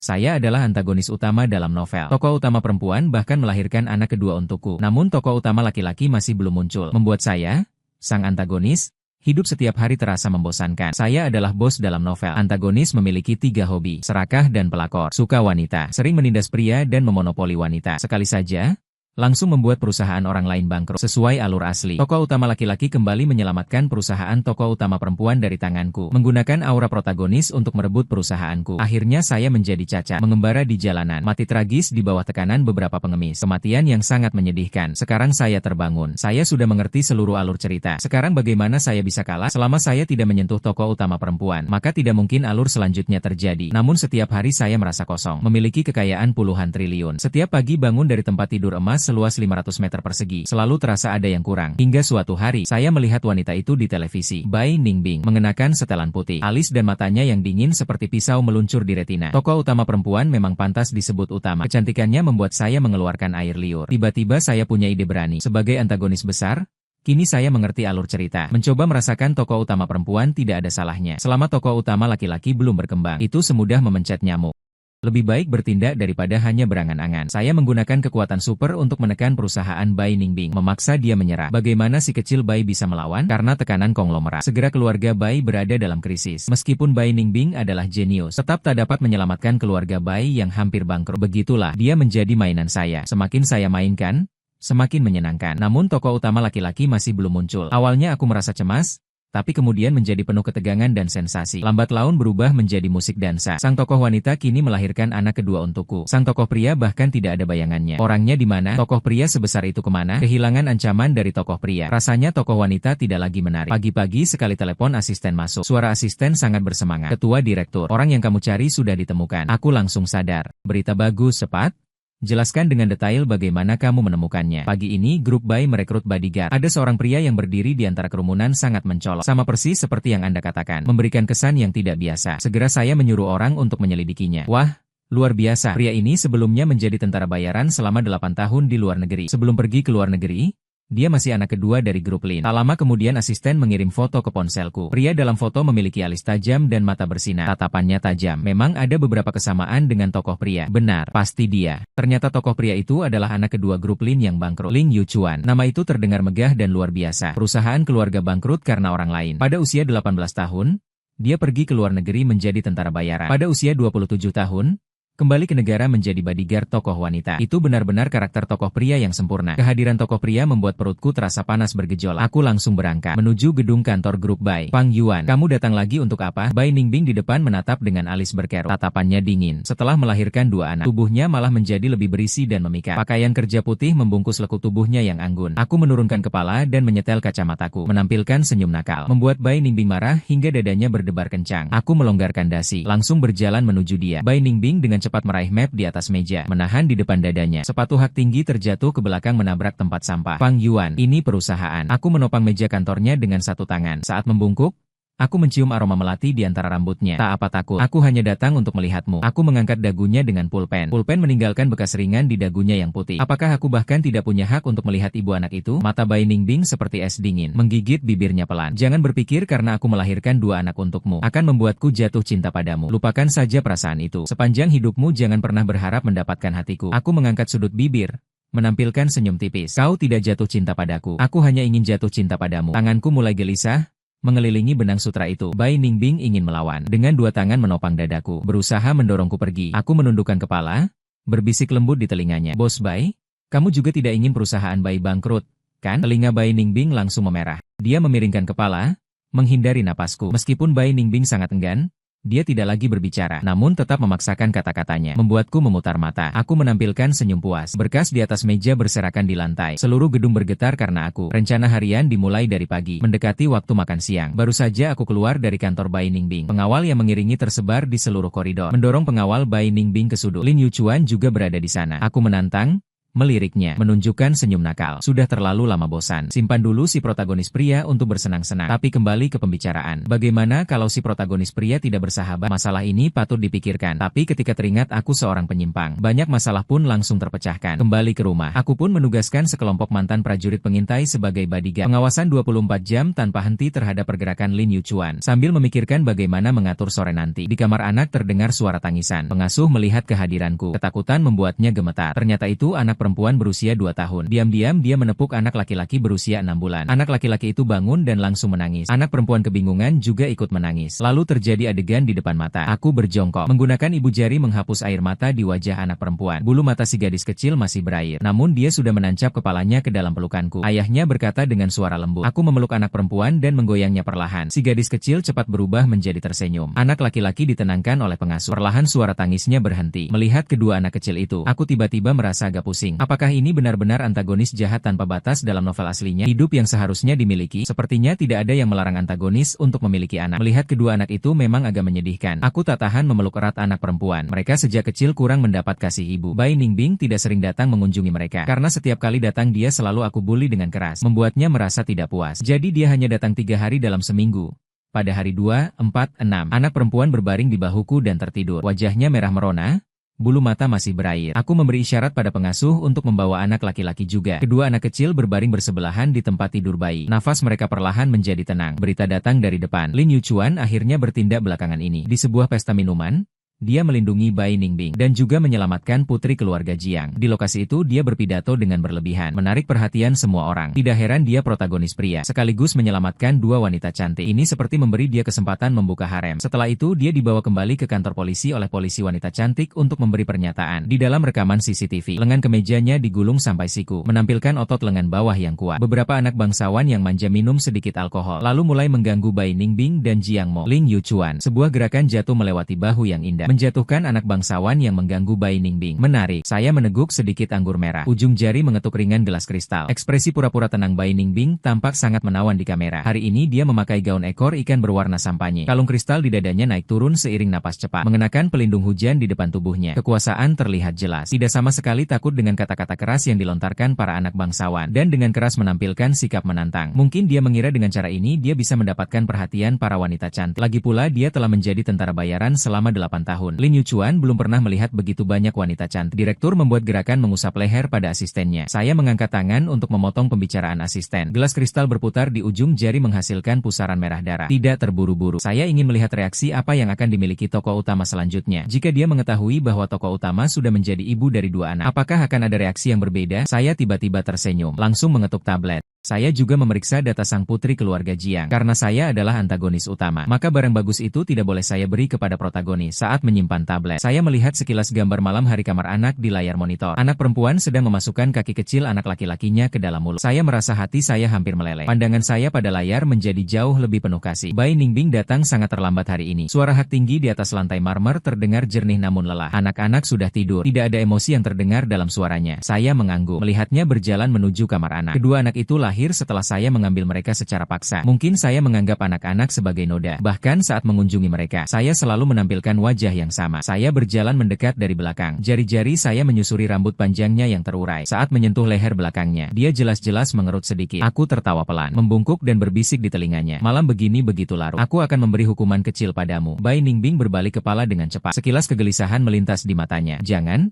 Saya adalah antagonis utama dalam novel. Tokoh utama perempuan bahkan melahirkan anak kedua untukku. Namun tokoh utama laki-laki masih belum muncul. Membuat saya, sang antagonis, hidup setiap hari terasa membosankan. Saya adalah bos dalam novel. Antagonis memiliki 3 hobi, serakah dan pelakor. Suka wanita, sering menindas pria dan memonopoli wanita. Sekali saja, langsung membuat perusahaan orang lain bangkrut. Sesuai alur asli, tokoh utama laki-laki kembali menyelamatkan perusahaan tokoh utama perempuan dari tanganku. Menggunakan aura protagonis untuk merebut perusahaanku. Akhirnya saya menjadi cacat, mengembara di jalanan, mati tragis di bawah tekanan beberapa pengemis. Kematian yang sangat menyedihkan. Sekarang saya terbangun. Saya sudah mengerti seluruh alur cerita. Sekarang bagaimana saya bisa kalah? Selama saya tidak menyentuh tokoh utama perempuan, maka tidak mungkin alur selanjutnya terjadi. Namun setiap hari saya merasa kosong, memiliki kekayaan puluhan triliun. Setiap pagi bangun dari tempat tidur emas seluas 500 meter persegi, selalu terasa ada yang kurang. Hingga suatu hari, saya melihat wanita itu di televisi. Bai Ningbing, mengenakan setelan putih. Alis dan matanya yang dingin seperti pisau meluncur di retina. Tokoh utama perempuan memang pantas disebut utama. Kecantikannya membuat saya mengeluarkan air liur. Tiba-tiba saya punya ide berani. Sebagai antagonis besar, kini saya mengerti alur cerita. Mencoba merasakan tokoh utama perempuan tidak ada salahnya. Selama tokoh utama laki-laki belum berkembang, itu semudah memencet nyamuk. Lebih baik bertindak daripada hanya berangan-angan. Saya menggunakan kekuatan super untuk menekan perusahaan Bai Ningbing, memaksa dia menyerah. Bagaimana si kecil Bai bisa melawan? Karena tekanan konglomerat. Segera keluarga Bai berada dalam krisis. Meskipun Bai Ningbing adalah jenius, tetap tak dapat menyelamatkan keluarga Bai yang hampir bangkrut. Begitulah, dia menjadi mainan saya. Semakin saya mainkan, semakin menyenangkan. Namun tokoh utama laki-laki masih belum muncul. Awalnya aku merasa cemas, tapi kemudian menjadi penuh ketegangan dan sensasi. Lambat laun berubah menjadi musik dansa. Sang tokoh wanita kini melahirkan anak kedua untukku. Sang tokoh pria bahkan tidak ada bayangannya. Orangnya di mana? Tokoh pria sebesar itu kemana? Kehilangan ancaman dari tokoh pria. Rasanya tokoh wanita tidak lagi menarik. Pagi-pagi sekali telepon asisten masuk. Suara asisten sangat bersemangat. Ketua direktur, orang yang kamu cari sudah ditemukan. Aku langsung sadar. Berita bagus, cepat. Jelaskan dengan detail bagaimana kamu menemukannya. Pagi ini, grup Bai merekrut bodyguard. Ada seorang pria yang berdiri di antara kerumunan sangat mencolok. Sama persis seperti yang Anda katakan. Memberikan kesan yang tidak biasa. Segera saya menyuruh orang untuk menyelidikinya. Wah, luar biasa. Pria ini sebelumnya menjadi tentara bayaran selama 8 tahun di luar negeri. Sebelum pergi ke luar negeri, dia masih anak kedua dari grup Lin. Tak lama kemudian asisten mengirim foto ke ponselku. Pria dalam foto memiliki alis tajam dan mata bersinar. Tatapannya tajam. Memang ada beberapa kesamaan dengan tokoh pria. Benar, pasti dia. Ternyata tokoh pria itu adalah anak kedua grup Lin yang bangkrut. Ling Yuchuan. Nama itu terdengar megah dan luar biasa. Perusahaan keluarga bangkrut karena orang lain. Pada usia 18 tahun, dia pergi ke luar negeri menjadi tentara bayaran. Pada usia 27 tahun, kembali ke negara menjadi bodyguard tokoh wanita. Itu benar-benar karakter tokoh pria yang sempurna. Kehadiran tokoh pria membuat perutku terasa panas bergejolak. Aku langsung berangkat menuju gedung kantor grup Bai. Pang Yuan, kamu datang lagi untuk apa? Bai Ningbing di depan menatap dengan alis berkerut. Tatapannya dingin. Setelah melahirkan 2 anak, tubuhnya malah menjadi lebih berisi dan memikat. Pakaian kerja putih membungkus lekuk tubuhnya yang anggun. Aku menurunkan kepala dan menyetel kacamataku, menampilkan senyum nakal. Membuat Bai Ningbing marah hingga dadanya berdebar kencang. Aku melonggarkan dasi, langsung berjalan menuju dia. Bai Ningbing dengan cepat meraih map di atas meja, menahan di depan dadanya. Sepatu hak tinggi terjatuh ke belakang menabrak tempat sampah. Pang Yuan, ini perusahaan. Aku menopang meja kantornya dengan satu tangan. Saat membungkuk, aku mencium aroma melati di antara rambutnya. Tak apa takut. Aku hanya datang untuk melihatmu. Aku mengangkat dagunya dengan pulpen. Pulpen meninggalkan bekas ringan di dagunya yang putih. Apakah aku bahkan tidak punya hak untuk melihat ibu anak itu? Mata Bai Ningbing seperti es dingin, menggigit bibirnya pelan. Jangan berpikir karena aku melahirkan 2 anak untukmu akan membuatku jatuh cinta padamu. Lupakan saja perasaan itu. Sepanjang hidupmu jangan pernah berharap mendapatkan hatiku. Aku mengangkat sudut bibir, menampilkan senyum tipis. Kau tidak jatuh cinta padaku. Aku hanya ingin jatuh cinta padamu. Tanganku mulai gelisah mengelilingi benang sutra itu. Bai Ningbing ingin melawan. Dengan 2 tangan menopang dadaku, berusaha mendorongku pergi. Aku menundukkan kepala, berbisik lembut di telinganya. Bos Bai, kamu juga tidak ingin perusahaan Bai bangkrut, kan? Telinga Bai Ningbing langsung memerah. Dia memiringkan kepala, menghindari napasku. Meskipun Bai Ningbing sangat enggan, dia tidak lagi berbicara, namun tetap memaksakan kata-katanya. Membuatku memutar mata. Aku menampilkan senyum puas. Berkas di atas meja berserakan di lantai. Seluruh gedung bergetar karena aku. Rencana harian dimulai dari pagi. Mendekati waktu makan siang. Baru saja aku keluar dari kantor Bai Ningbing. Pengawal yang mengiringi tersebar di seluruh koridor. Mendorong pengawal Bai Ningbing ke sudut. Lin Yuchuan juga berada di sana. Aku menantang, meliriknya, menunjukkan senyum nakal. Sudah terlalu lama bosan. Simpan dulu si protagonis pria untuk bersenang-senang. Tapi kembali ke pembicaraan. Bagaimana kalau si protagonis pria tidak bersahabat? Masalah ini patut dipikirkan. Tapi ketika teringat aku seorang penyimpang, banyak masalah pun langsung terpecahkan. Kembali ke rumah. Aku pun menugaskan sekelompok mantan prajurit pengintai sebagai bodyguard. Pengawasan 24 jam tanpa henti terhadap pergerakan Lin Yuchuan. Sambil memikirkan bagaimana mengatur sore nanti. Di kamar anak terdengar suara tangisan. Pengasuh melihat kehadiranku. Ketakutan membuatnya gemetar. Ternyata itu anak perempuan berusia 2 tahun. Diam-diam dia menepuk anak laki-laki berusia 6 bulan. Anak laki-laki itu bangun dan langsung menangis. Anak perempuan kebingungan juga ikut menangis. Lalu terjadi adegan di depan mata. Aku berjongkok. Menggunakan ibu jari menghapus air mata di wajah anak perempuan. Bulu mata si gadis kecil masih berair. Namun dia sudah menancap kepalanya ke dalam pelukanku. Ayahnya berkata dengan suara lembut. Aku memeluk anak perempuan dan menggoyangnya perlahan. Si gadis kecil cepat berubah menjadi tersenyum. Anak laki-laki ditenangkan oleh pengasuh. Perlahan suara tangisnya berhenti. Melihat kedua anak kecil itu, aku tiba-tiba merasa agak pusing. Apakah ini benar-benar antagonis jahat tanpa batas dalam novel aslinya? Hidup yang seharusnya dimiliki, sepertinya tidak ada yang melarang antagonis untuk memiliki anak. Melihat kedua anak itu memang agak menyedihkan. Aku tak tahan memeluk erat anak perempuan. Mereka sejak kecil kurang mendapat kasih ibu. Bai Ningbing tidak sering datang mengunjungi mereka. Karena setiap kali datang dia selalu aku bully dengan keras. Membuatnya merasa tidak puas. Jadi dia hanya datang 3 hari dalam seminggu. Pada hari 2, 4, 6, anak perempuan berbaring di bahuku dan tertidur. Wajahnya merah merona. Bulu mata masih berair. Aku memberi isyarat pada pengasuh untuk membawa anak laki-laki juga. Kedua anak kecil berbaring bersebelahan di tempat tidur bayi. Nafas mereka perlahan menjadi tenang. Berita datang dari depan. Lin Yuchuan akhirnya bertindak belakangan ini. Di sebuah pesta minuman, dia melindungi Bai Ningbing dan juga menyelamatkan putri keluarga Jiang. Di lokasi itu dia berpidato dengan berlebihan, menarik perhatian semua orang. Tidak heran dia protagonis pria, sekaligus menyelamatkan 2 wanita cantik. Ini seperti memberi dia kesempatan membuka harem. Setelah itu dia dibawa kembali ke kantor polisi oleh polisi wanita cantik untuk memberi pernyataan. Di dalam rekaman CCTV, lengan kemejanya digulung sampai siku, menampilkan otot lengan bawah yang kuat. Beberapa anak bangsawan yang manja minum sedikit alkohol, lalu mulai mengganggu Bai Ningbing dan Jiang Mo. Lin Yuchuan, sebuah gerakan jatuh melewati bahu yang indah, menjatuhkan anak bangsawan yang mengganggu Bai Ningbing. Menarik. Saya meneguk sedikit anggur merah. Ujung jari mengetuk ringan gelas kristal. Ekspresi pura-pura tenang Bai Ningbing tampak sangat menawan di kamera. Hari ini dia memakai gaun ekor ikan berwarna sampanye. Kalung kristal di dadanya naik turun seiring napas cepat. Mengenakan pelindung hujan di depan tubuhnya. Kekuasaan terlihat jelas. Tidak sama sekali takut dengan kata-kata keras yang dilontarkan para anak bangsawan. Dan dengan keras menampilkan sikap menantang. Mungkin dia mengira dengan cara ini dia bisa mendapatkan perhatian para wanita cantik. Lagi pula dia telah menjadi tentara bayaran selama 8 tahun. Lin Yuchuan belum pernah melihat begitu banyak wanita cantik. Direktur membuat gerakan mengusap leher pada asistennya. Saya mengangkat tangan untuk memotong pembicaraan asisten. Gelas kristal berputar di ujung jari menghasilkan pusaran merah darah. Tidak terburu-buru. Saya ingin melihat reaksi apa yang akan dimiliki tokoh utama selanjutnya. Jika dia mengetahui bahwa tokoh utama sudah menjadi ibu dari 2 anak, apakah akan ada reaksi yang berbeda? Saya tiba-tiba tersenyum. Langsung mengetuk tablet. Saya juga memeriksa data sang putri keluarga Jiang. Karena saya adalah antagonis utama, maka barang bagus itu tidak boleh saya beri kepada protagonis. Saat menyimpan tablet, saya melihat sekilas gambar malam hari kamar anak di layar monitor. Anak perempuan sedang memasukkan kaki kecil anak laki-lakinya ke dalam mulut. Saya merasa hati saya hampir meleleh. Pandangan saya pada layar menjadi jauh lebih penuh kasih. Bai Ningbing datang sangat terlambat hari ini. Suara hak tinggi di atas lantai marmer terdengar jernih namun lelah. Anak-anak sudah tidur. Tidak ada emosi yang terdengar dalam suaranya. Saya mengangguk. Melihatnya berjalan menuju kamar anak. Kedua anak itu lahir setelah saya mengambil mereka secara paksa. Mungkin saya menganggap anak-anak sebagai noda. Bahkan saat mengunjungi mereka, saya selalu menampilkan wajah yang sama. Saya berjalan mendekat dari belakang. Jari-jari saya menyusuri rambut panjangnya yang terurai. Saat menyentuh leher belakangnya, dia jelas-jelas mengerut sedikit. Aku tertawa pelan, membungkuk dan berbisik di telinganya. Malam begini begitu larut. Aku akan memberi hukuman kecil padamu. Bai Ningbing berbalik kepala dengan cepat. Sekilas kegelisahan melintas di matanya. Jangan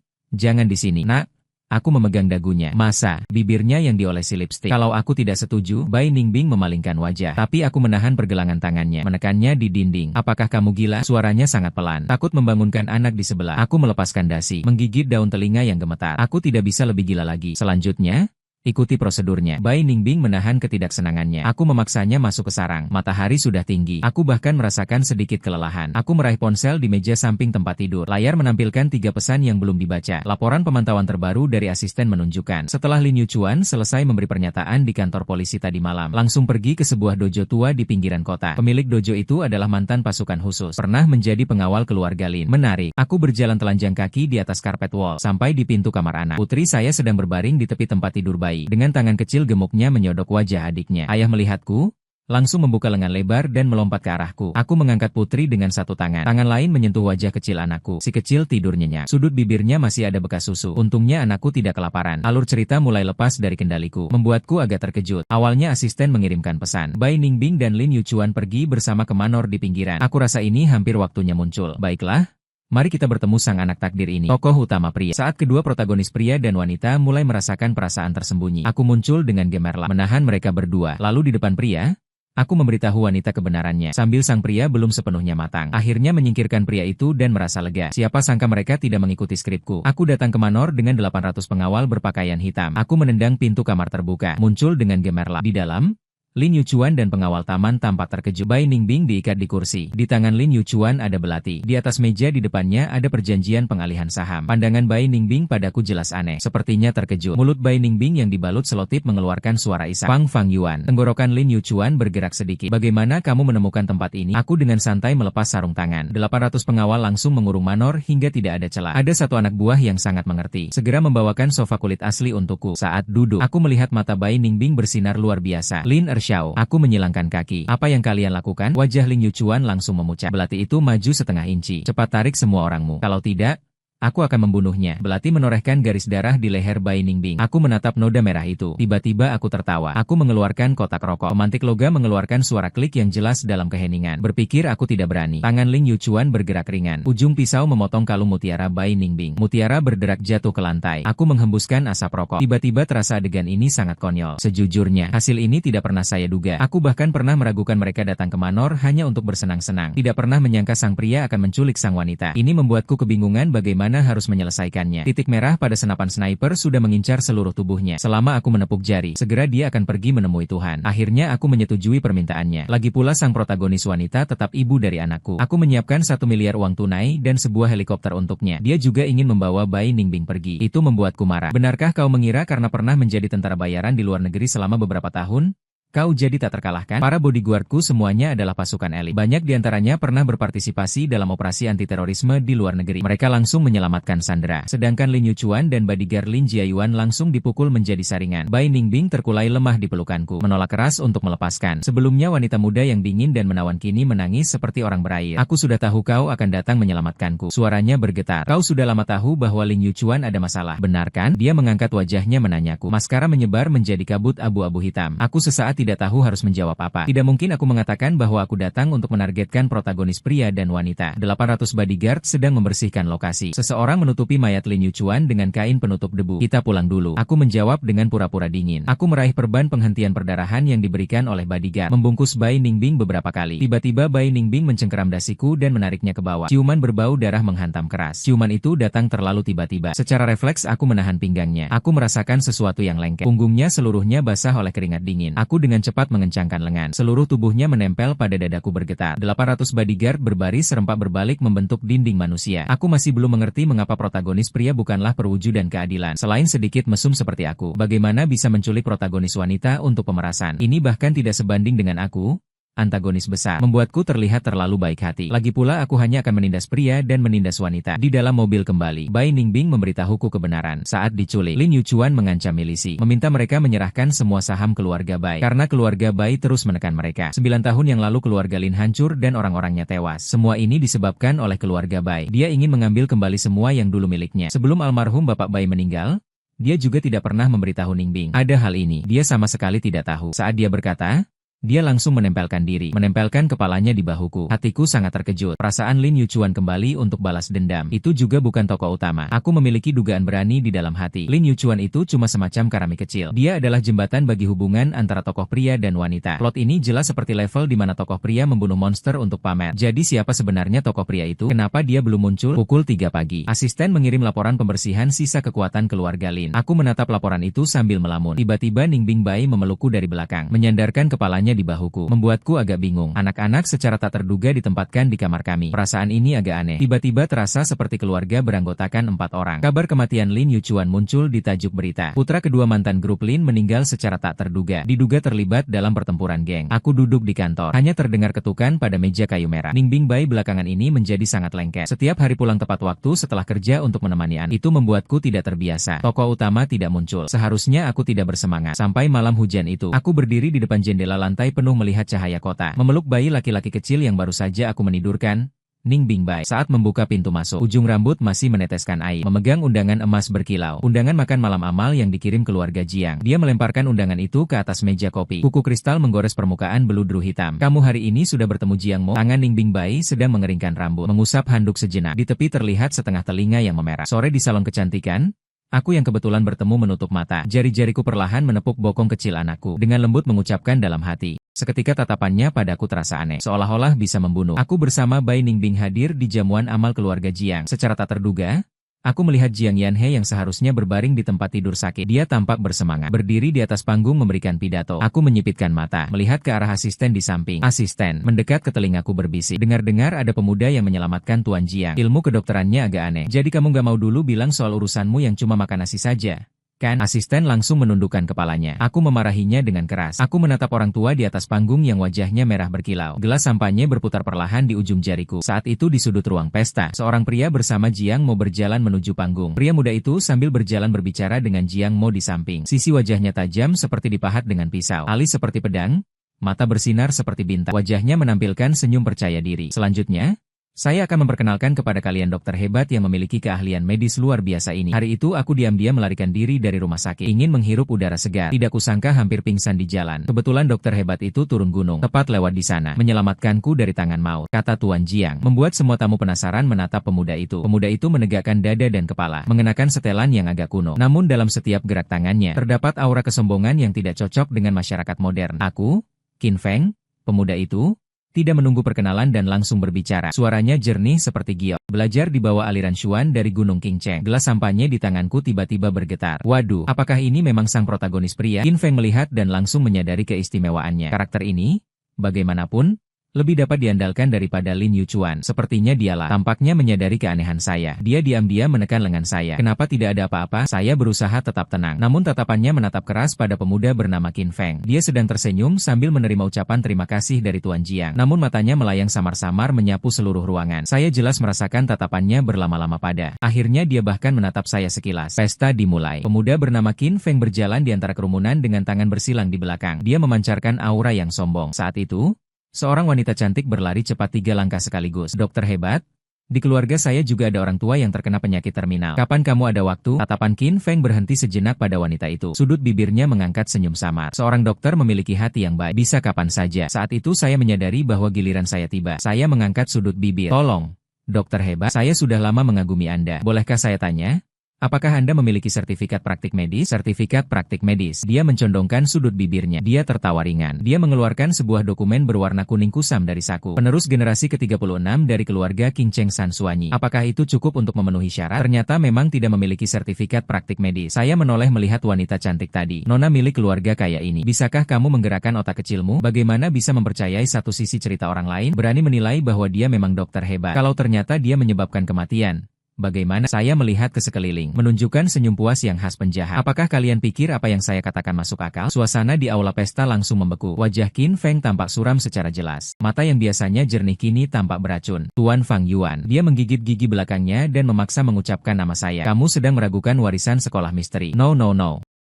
di sini, nak. Aku memegang dagunya. Masa, bibirnya yang diolesi lipstik. Kalau aku tidak setuju, Bai Ningbing memalingkan wajah. Tapi aku menahan pergelangan tangannya, menekannya di dinding. Apakah kamu gila? Suaranya sangat pelan. Takut membangunkan anak di sebelah. Aku melepaskan dasi, menggigit daun telinga yang gemetar. Aku tidak bisa lebih gila lagi. Selanjutnya, ikuti prosedurnya. Bai Ningbing menahan ketidaksenangannya. Aku memaksanya masuk ke sarang. Matahari sudah tinggi. Aku bahkan merasakan sedikit kelelahan. Aku meraih ponsel di meja samping tempat tidur. Layar menampilkan 3 pesan yang belum dibaca. Laporan pemantauan terbaru dari asisten menunjukkan. Setelah Lin Yuchuan selesai memberi pernyataan di kantor polisi tadi malam, langsung pergi ke sebuah dojo tua di pinggiran kota. Pemilik dojo itu adalah mantan pasukan khusus. Pernah menjadi pengawal keluarga Lin. Menarik. Aku berjalan telanjang kaki di atas karpet wall sampai di pintu kamar anak. Putri saya sedang berbaring di tepi tempat tidur bayi. Dengan tangan kecil gemuknya menyodok wajah adiknya. Ayah melihatku? langsung membuka lengan lebar dan melompat ke arahku. Aku mengangkat putri dengan satu tangan. Tangan lain menyentuh wajah kecil anakku. Si kecil tidur nyenyak. Sudut bibirnya masih ada bekas susu. Untungnya anakku tidak kelaparan. Alur cerita mulai lepas dari kendaliku. Membuatku agak terkejut. Awalnya asisten mengirimkan pesan. Bai Ningbing dan Lin Yuchuan pergi bersama ke manor di pinggiran. Aku rasa ini hampir waktunya muncul. Baiklah. Mari kita bertemu sang anak takdir ini. Tokoh utama pria. Saat kedua protagonis pria dan wanita mulai merasakan perasaan tersembunyi, aku muncul dengan gemerlap, menahan mereka berdua. Lalu di depan pria, aku memberitahu wanita kebenarannya, sambil sang pria belum sepenuhnya matang. Akhirnya menyingkirkan pria itu dan merasa lega. Siapa sangka mereka tidak mengikuti skripku. Aku datang ke manor dengan 800 pengawal berpakaian hitam. Aku menendang pintu kamar terbuka, muncul dengan gemerlap. Di dalam, Lin Yuchuan dan pengawal taman tampak terkejut. Bai Ningbing diikat di kursi. Di tangan Lin Yuchuan ada belati. Di atas meja di depannya ada perjanjian pengalihan saham. Pandangan Bai Ningbing padaku jelas aneh. Sepertinya terkejut. Mulut Bai Ningbing yang dibalut selotip mengeluarkan suara isak. Fang Yuan. Tenggorokan Lin Yuchuan bergerak sedikit. Bagaimana kamu menemukan tempat ini? Aku dengan santai melepas sarung tangan. 800 pengawal langsung mengurung manor hingga tidak ada celah. Ada satu anak buah yang sangat mengerti. Segera membawakan sofa kulit asli untukku. Saat duduk, aku melihat mata Bai Ningbing bersinar luar biasa. Lin Aku menyilangkan kaki. Apa yang kalian lakukan? Wajah Lin Yuchuan langsung memucat. Belati itu maju setengah inci. Cepat tarik semua orangmu. Kalau tidak, aku akan membunuhnya. Belati menorehkan garis darah di leher Bai Ningbing. Aku menatap noda merah itu. Tiba-tiba aku tertawa. Aku mengeluarkan kotak rokok. Pemantik logam mengeluarkan suara klik yang jelas dalam keheningan. Berpikir aku tidak berani. Tangan Lin Yuchuan bergerak ringan. Ujung pisau memotong kalung mutiara Bai Ningbing. Mutiara berderak jatuh ke lantai. Aku menghembuskan asap rokok. Tiba-tiba terasa adegan ini sangat konyol. Sejujurnya, hasil ini tidak pernah saya duga. Aku bahkan pernah meragukan mereka datang ke manor hanya untuk bersenang-senang. Tidak pernah menyangka sang pria akan menculik sang wanita. Ini membuatku kebingungan bagaimana harus menyelesaikannya. Titik merah pada senapan sniper sudah mengincar seluruh tubuhnya. Selama aku menepuk jari, segera dia akan pergi menemui Tuhan. Akhirnya aku menyetujui permintaannya. Lagi pula sang protagonis wanita tetap ibu dari anakku. Aku menyiapkan 1 miliar uang tunai dan sebuah helikopter untuknya. Dia juga ingin membawa Bai Ningbing pergi. Itu membuatku marah. Benarkah kau mengira karena pernah menjadi tentara bayaran di luar negeri selama beberapa tahun, kau jadi tak terkalahkan? Para bodyguardku semuanya adalah pasukan elit. Banyak diantaranya pernah berpartisipasi dalam operasi anti-terorisme di luar negeri. Mereka langsung menyelamatkan sandera. Sedangkan Lin Yuchuan dan bodyguard Lin Jiayuan langsung dipukul menjadi saringan. Bai Ningbing terkulai lemah di pelukanku, menolak keras untuk melepaskan. Sebelumnya wanita muda yang dingin dan menawan kini menangis seperti orang berair. Aku sudah tahu kau akan datang menyelamatkanku. Suaranya bergetar. Kau sudah lama tahu bahwa Lin Yuchuan ada masalah, benar kan? Dia mengangkat wajahnya menanyaku. Maskara menyebar menjadi kabut abu-abu hitam. Aku sesaat tidak tahu harus menjawab apa. Tidak mungkin aku mengatakan bahwa aku datang untuk menargetkan protagonis pria dan wanita. 800 bodyguard sedang membersihkan lokasi. Seseorang menutupi mayat Lin Yuchuan dengan kain penutup debu. Kita pulang dulu. Aku menjawab dengan pura-pura dingin. Aku meraih perban penghentian perdarahan yang diberikan oleh bodyguard. Membungkus Bai Ningbing beberapa kali. Tiba-tiba Bai Ningbing mencengkeram dasiku dan menariknya ke bawah. Ciuman berbau darah menghantam keras. Ciuman itu datang terlalu tiba-tiba. Secara refleks aku menahan pinggangnya. Aku merasakan sesuatu yang lengket. Punggungnya seluruhnya basah oleh keringat dingin. Aku dengan cepat mengencangkan lengan. Seluruh tubuhnya menempel pada dadaku bergetar. 800 bodyguard berbaris serempak berbalik membentuk dinding manusia. Aku masih belum mengerti mengapa protagonis pria bukanlah perwujudan keadilan. Selain sedikit mesum seperti aku, bagaimana bisa menculik protagonis wanita untuk pemerasan? Ini bahkan tidak sebanding dengan aku. Antagonis besar, membuatku terlihat terlalu baik hati. Lagi pula aku hanya akan menindas pria dan menindas wanita. Di dalam mobil kembali, Bai Ningbing memberitahuku kebenaran. Saat diculik, Lin Yuchuan mengancam milisi, meminta mereka menyerahkan semua saham keluarga Bai. Karena keluarga Bai terus menekan mereka. 9 tahun yang lalu keluarga Lin hancur dan orang-orangnya tewas. Semua ini disebabkan oleh keluarga Bai. Dia ingin mengambil kembali semua yang dulu miliknya. Sebelum almarhum Bapak Bai meninggal, dia juga tidak pernah memberitahu Ningbing ada hal ini. Dia sama sekali tidak tahu. Saat dia berkata, dia langsung menempelkan diri, menempelkan kepalanya di bahuku. Hatiku sangat terkejut. Perasaan Lin Yuchuan kembali untuk balas dendam. Itu juga bukan tokoh utama. Aku memiliki dugaan berani di dalam hati. Lin Yuchuan itu cuma semacam keramik kecil. Dia adalah jembatan bagi hubungan antara tokoh pria dan wanita. Plot ini jelas seperti level di mana tokoh pria membunuh monster untuk pamer. Jadi siapa sebenarnya tokoh pria itu? Kenapa dia belum muncul? Pukul 3 pagi. Asisten mengirim laporan pembersihan sisa kekuatan keluarga Lin. Aku menatap laporan itu sambil melamun. Tiba-tiba Ningbing Bai memelukku dari belakang, menyandarkan kepalanya di bahuku. Membuatku agak bingung. Anak-anak secara tak terduga ditempatkan di kamar kami. Perasaan ini agak aneh. Tiba-tiba terasa seperti keluarga beranggotakan 4 orang. Kabar kematian Lin Yuchuan muncul di tajuk berita. Putra kedua mantan grup Lin meninggal secara tak terduga. Diduga terlibat dalam pertempuran geng. Aku duduk di kantor. Hanya terdengar ketukan pada meja kayu merah. Ningbing Bai belakangan ini menjadi sangat lengket. Setiap hari pulang tepat waktu setelah kerja untuk menemani An. Itu membuatku tidak terbiasa. Tokoh utama tidak muncul. Seharusnya aku tidak bersemangat. Sampai malam hujan itu, aku berdiri di depan jendela lantai lantai penuh melihat cahaya kota. Memeluk bayi laki-laki kecil yang baru saja aku menidurkan, Ning Bingbai. Saat membuka pintu masuk, ujung rambut masih meneteskan air. Memegang undangan emas berkilau. Undangan makan malam amal yang dikirim keluarga Jiang. Dia melemparkan undangan itu ke atas meja kopi. Kuku kristal menggores permukaan beludru hitam. Kamu hari ini sudah bertemu Jiang Mo? Tangan Ning Bingbai sedang mengeringkan rambut. Mengusap handuk sejenak. Di tepi terlihat setengah telinga yang memerah. Sore di salon kecantikan, aku yang kebetulan bertemu menutup mata. Jari-jariku perlahan menepuk bokong kecil anakku. Dengan lembut mengucapkan dalam hati. Seketika tatapannya padaku terasa aneh, seolah-olah bisa membunuh. Aku bersama Bai Ningbing hadir di jamuan amal keluarga Jiang. Secara tak terduga, aku melihat Jiang Yanhe yang seharusnya berbaring di tempat tidur sakit. Dia tampak bersemangat, berdiri di atas panggung memberikan pidato. Aku menyipitkan mata, melihat ke arah asisten di samping. Asisten mendekat ke telingaku berbisik. Dengar-dengar ada pemuda yang menyelamatkan Tuan Jiang. Ilmu kedokterannya agak aneh. Jadi kamu gak mau dulu bilang soal urusanmu yang cuma makan nasi saja? Kan? Asisten langsung menundukkan kepalanya. Aku memarahinya dengan keras. Aku menatap orang tua di atas panggung yang wajahnya merah berkilau. Gelas sampahnya berputar perlahan di ujung jariku. Saat itu di sudut ruang pesta, seorang pria bersama Jiang Mo berjalan menuju panggung. Pria muda itu sambil berjalan berbicara dengan Jiang Mo di samping. Sisi wajahnya tajam seperti dipahat dengan pisau. Alis seperti pedang, mata bersinar seperti bintang. Wajahnya menampilkan senyum percaya diri. Selanjutnya, saya akan memperkenalkan kepada kalian dokter hebat yang memiliki keahlian medis luar biasa ini. Hari itu aku diam-diam melarikan diri dari rumah sakit. Ingin menghirup udara segar. Tidak kusangka hampir pingsan di jalan. Kebetulan dokter hebat itu turun gunung. Tepat lewat di sana. Menyelamatkanku dari tangan maut. Kata Tuan Jiang. Membuat semua tamu penasaran menatap pemuda itu. Pemuda itu menegakkan dada dan kepala. Mengenakan setelan yang agak kuno. Namun dalam setiap gerak tangannya, terdapat aura kesombongan yang tidak cocok dengan masyarakat modern. Aku, Qin Feng, pemuda itu, tidak menunggu perkenalan dan langsung berbicara. Suaranya jernih seperti giok. Belajar di bawah aliran Xuan dari Gunung Qingcheng. Gelas sampahnya di tanganku tiba-tiba bergetar. Waduh, apakah ini memang sang protagonis pria? Qin Feng melihat dan langsung menyadari keistimewaannya. Karakter ini, bagaimanapun, lebih dapat diandalkan daripada Lin Yuchuan. Sepertinya dialah. Tampaknya menyadari keanehan saya. Dia diam-diam menekan lengan saya. Kenapa tidak ada apa-apa? Saya berusaha tetap tenang. Namun tatapannya menatap keras pada pemuda bernama Qin Feng. Dia sedang tersenyum sambil menerima ucapan terima kasih dari Tuan Jiang. Namun matanya melayang samar-samar menyapu seluruh ruangan. Saya jelas merasakan tatapannya berlama-lama pada. Akhirnya dia bahkan menatap saya sekilas. Pesta dimulai. Pemuda bernama Qin Feng berjalan di antara kerumunan dengan tangan bersilang di belakang. Dia memancarkan aura yang sombong. Saat itu, seorang wanita cantik berlari cepat 3 langkah sekaligus. Dokter hebat? Di keluarga saya juga ada orang tua yang terkena penyakit terminal. Kapan kamu ada waktu? Tatapan Qin Feng berhenti sejenak pada wanita itu. Sudut bibirnya mengangkat senyum samar. Seorang dokter memiliki hati yang baik. Bisa kapan saja. Saat itu saya menyadari bahwa giliran saya tiba. Saya mengangkat sudut bibir. Tolong, dokter hebat, saya sudah lama mengagumi Anda. Bolehkah saya tanya? Apakah Anda memiliki sertifikat praktik medis? Sertifikat praktik medis. Dia mencondongkan sudut bibirnya. Dia tertawa ringan. Dia mengeluarkan sebuah dokumen berwarna kuning kusam dari saku. Penerus generasi ke-36 dari keluarga Qingcheng San Suanyi. Apakah itu cukup untuk memenuhi syarat? Ternyata memang tidak memiliki sertifikat praktik medis. Saya menoleh melihat wanita cantik tadi. Nona milik keluarga kaya ini. Bisakah kamu menggerakkan otak kecilmu? Bagaimana bisa mempercayai satu sisi cerita orang lain? Berani menilai bahwa dia memang dokter hebat. Kalau ternyata dia menyebabkan kematian, bagaimana? Saya melihat ke sekeliling, menunjukkan senyum puas yang khas penjahat. Apakah kalian pikir apa yang saya katakan masuk akal? Suasana di aula pesta langsung membeku. Wajah Qin Feng tampak suram secara jelas. Mata yang biasanya jernih kini tampak beracun. Tuan Fang Yuan. Dia menggigit gigi belakangnya dan memaksa mengucapkan nama saya. Kamu sedang meragukan warisan sekolah misteri. No.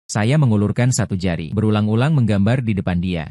Saya mengulurkan satu jari, berulang-ulang menggambar di depan dia.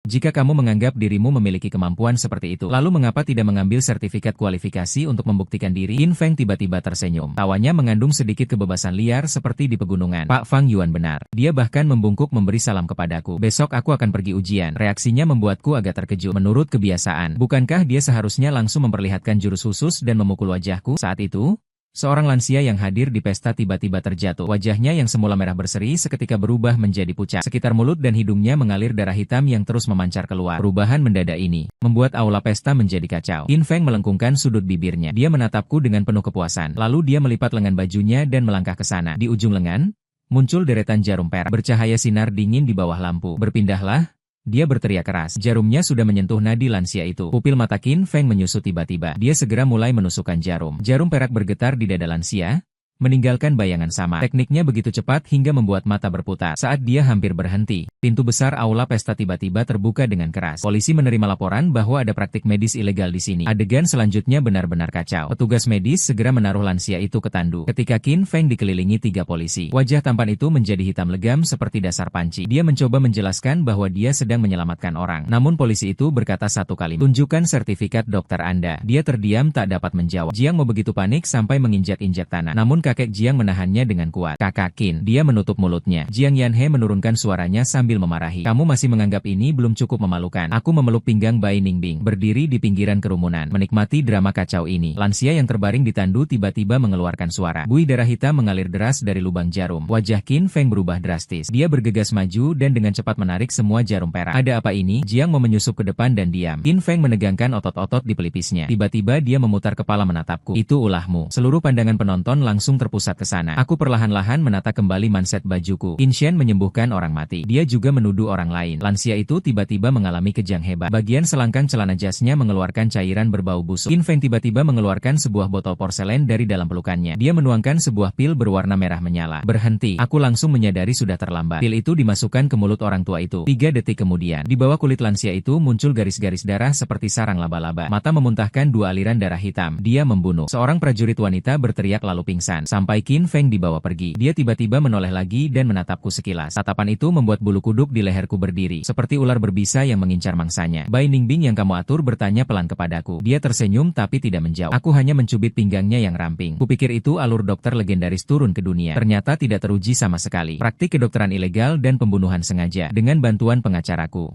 Jika kamu menganggap dirimu memiliki kemampuan seperti itu, lalu mengapa tidak mengambil sertifikat kualifikasi untuk membuktikan diri? Qin Feng tiba-tiba tersenyum. Tawanya mengandung sedikit kebebasan liar seperti di pegunungan. Pak Fang Yuan benar. Dia bahkan membungkuk memberi salam kepadaku. Besok aku akan pergi ujian. Reaksinya membuatku agak terkejut. Menurut kebiasaan, bukankah dia seharusnya langsung memperlihatkan jurus khusus dan memukul wajahku? Saat itu, seorang lansia yang hadir di pesta tiba-tiba terjatuh. Wajahnya yang semula merah berseri seketika berubah menjadi pucat. Sekitar mulut dan hidungnya mengalir darah hitam yang terus memancar keluar. Perubahan mendadak ini membuat aula pesta menjadi kacau. Qin Feng melengkungkan sudut bibirnya. Dia menatapku dengan penuh kepuasan. Lalu dia melipat lengan bajunya dan melangkah ke sana. Di ujung lengan, muncul deretan jarum perak bercahaya sinar dingin di bawah lampu. Berpindahlah. Dia berteriak keras. Jarumnya sudah menyentuh nadi lansia itu. Pupil mata Qin Feng menyusut tiba-tiba. Dia segera mulai menusukkan jarum. Jarum perak bergetar di dada lansia, meninggalkan bayangan samar. Tekniknya begitu cepat hingga membuat mata berputar. Saat dia hampir berhenti, pintu besar aula pesta tiba-tiba terbuka dengan keras. Polisi menerima laporan bahwa ada praktik medis ilegal di sini. Adegan selanjutnya benar-benar kacau. Petugas medis segera menaruh lansia itu ke tandu. Ketika Qin Feng dikelilingi 3 polisi, wajah tampan itu menjadi hitam legam seperti dasar panci. Dia mencoba menjelaskan bahwa dia sedang menyelamatkan orang. Namun polisi itu berkata satu kalimat, "Tunjukkan sertifikat dokter Anda." Dia terdiam tak dapat menjawab. Jiang mau begitu panik sampai menginjak-injak tanah. Namun kakek Jiang menahannya dengan kuat. "Kakak Qin." Dia menutup mulutnya. Jiang Yanhe menurunkan suaranya sambil memarahi. "Kamu masih menganggap ini belum cukup memalukan?" Aku memeluk pinggang Bai Ningbing, berdiri di pinggiran kerumunan, menikmati drama kacau ini. Lansia yang terbaring di tandu tiba-tiba mengeluarkan suara. Buih darah hitam mengalir deras dari lubang jarum. Wajah Qin Feng berubah drastis. Dia bergegas maju dan dengan cepat menarik semua jarum perak. "Ada apa ini?" Jiang menyusup ke depan dan diam. Qin Feng menegangkan otot-otot di pelipisnya. Tiba-tiba dia memutar kepala menatapku. "Itu ulahmu." Seluruh pandangan penonton langsung terpusat ke sana. Aku perlahan-lahan menata kembali manset bajuku. Qin Shen menyembuhkan orang mati. Dia juga menuduh orang lain. Lansia itu tiba-tiba mengalami kejang hebat. Bagian selangkang celana jasnya mengeluarkan cairan berbau busuk. Qin Feng tiba-tiba mengeluarkan sebuah botol porselen dari dalam pelukannya. Dia menuangkan sebuah pil berwarna merah menyala. "Berhenti." Aku langsung menyadari sudah terlambat. Pil itu dimasukkan ke mulut orang tua itu. 3 detik kemudian, di bawah kulit lansia itu muncul garis-garis darah seperti sarang laba-laba. Mata memuntahkan 2 aliran darah hitam. Dia membunuh. Seorang prajurit wanita berteriak lalu pingsan. Sampai Qin Feng dibawa pergi. Dia tiba-tiba menoleh lagi dan menatapku sekilas. Tatapan itu membuat bulu kuduk di leherku berdiri, seperti ular berbisa yang mengincar mangsanya. "Bai Ningbing yang kamu atur?" bertanya pelan kepadaku. Dia tersenyum tapi tidak menjawab. Aku hanya mencubit pinggangnya yang ramping. Kupikir itu alur dokter legendaris turun ke dunia. Ternyata tidak teruji sama sekali. Praktik kedokteran ilegal dan pembunuhan sengaja dengan bantuan pengacaraku.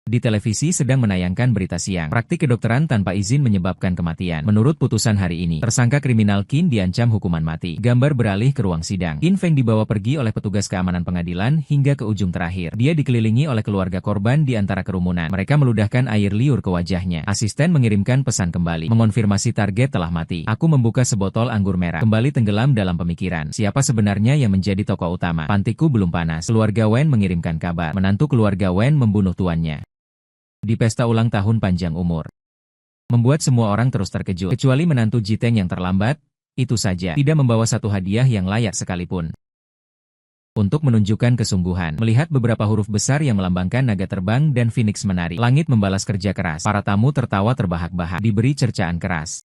Di televisi sedang menayangkan berita siang. Praktik kedokteran tanpa izin menyebabkan kematian. Menurut putusan hari ini, tersangka kriminal Qin diancam hukuman mati. Gambar beralih ke ruang sidang. Qin Feng dibawa pergi oleh petugas keamanan pengadilan hingga ke ujung terakhir. Dia dikelilingi oleh keluarga korban di antara kerumunan. Mereka meludahkan air liur ke wajahnya. Asisten mengirimkan pesan kembali, mengonfirmasi target telah mati. Aku membuka sebotol anggur merah, kembali tenggelam dalam pemikiran. Siapa sebenarnya yang menjadi tokoh utama? Pantiku belum panas. Keluarga Wen mengirimkan kabar. Menantu keluarga Wen membunuh tuannya di pesta ulang tahun panjang umur. Membuat semua orang terus terkejut, kecuali menantu Jiteng yang terlambat, itu saja, tidak membawa satu hadiah yang layak sekalipun. Untuk menunjukkan kesungguhan, melihat beberapa huruf besar yang melambangkan naga terbang dan phoenix menari, langit membalas kerja keras, para tamu tertawa terbahak-bahak, diberi cercaan keras.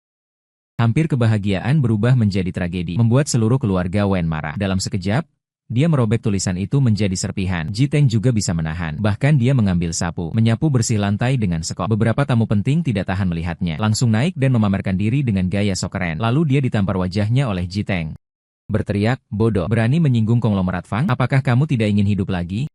Hampir kebahagiaan berubah menjadi tragedi, membuat seluruh keluarga Wen marah. Dalam sekejap, dia merobek tulisan itu menjadi serpihan. Jiteng juga bisa menahan. Bahkan dia mengambil sapu, menyapu bersih lantai dengan sekop. Beberapa tamu penting tidak tahan melihatnya. Langsung naik dan memamerkan diri dengan gaya sok keren. Lalu dia ditampar wajahnya oleh Jiteng. Berteriak, "Bodoh, berani menyinggung konglomerat Fang? Apakah kamu tidak ingin hidup lagi?